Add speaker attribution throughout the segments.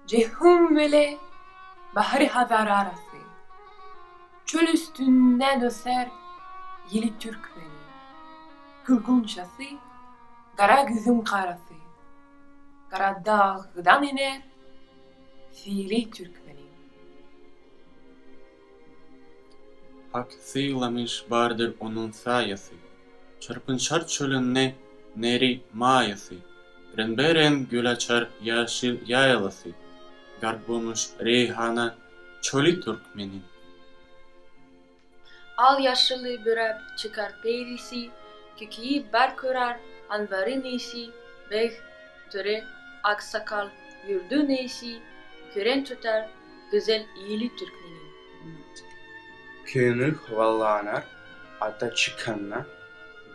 Speaker 1: Cehum vele bahri hazar arası. Çöl üstünden öser yeli Türkmeni. Kılgınçası, kara güzüm karası. Kara dağdan iner fiili Türkmeni.
Speaker 2: Hak sıylamış vardır onun sayası. Çırpınçar çölünne neri mayası. Renberen gül açar yeşil yaylası. Garp bulmuş reyhana çölü Türkmenin.
Speaker 3: Al yaşlı börep çıkar peyrisi, kökiyi berkörer anvarı neysi, bey töre aksakal yurdu neysi, kören tutar güzel iyili Türkmenin.
Speaker 4: Könül havallanar, ata çıkanna,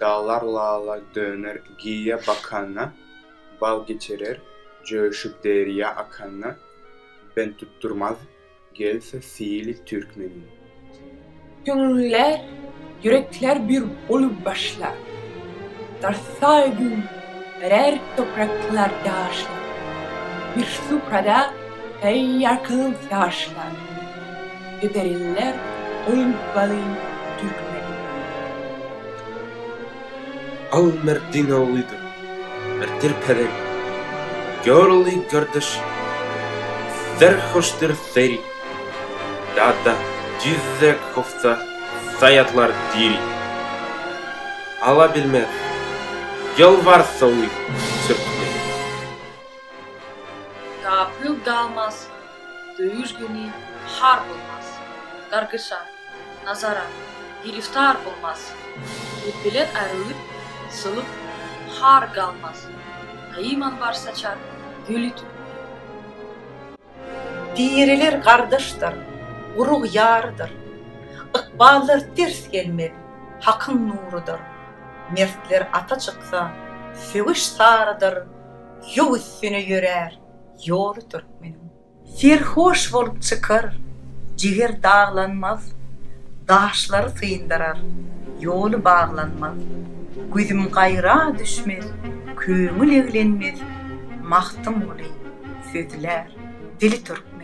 Speaker 4: dağlar lala döner giye bakanna, bal geçirir, coşup deriye akanna, ben tutturmaz, gelse fiili Türkmenin.
Speaker 1: Gönüller, yürekler bir olup başlar. Darsa gün erer topraklar dağışlar. Bir suprada ey yarkılın savaşlar. Öderiller olup balıyım Türkmeni.
Speaker 5: Al merdin oğluydu, mertir peden, görli kardeş, zerhoştur seri, dağda cüzde kofta sayatlar diri. Alabilmez, yalvar soğuy Türkmeni.
Speaker 3: Kapıl dalmaz, dövüş günü har bulmaz, gargışa, nazara, giriftar bulmaz, ütbeler arılıp, sılıp, har kalmaz, naiman var saçar, gülü Türkmeni.
Speaker 6: Diriler kardeştir, urug yarıdır. Ikballar ters gelmez, hakkın nurudur. Mertler ata çıksa, söğüş sarıdır. Yol üstüne yörer, yolu Türkmenin. Serhoş olup çıkar, ciğer dağlanmaz. Daşları sıyındırar, yolu bağlanmaz. Gözüm gayra düşmez, köngül evlenmez. Mahtım oluy, sözler, dili Türk.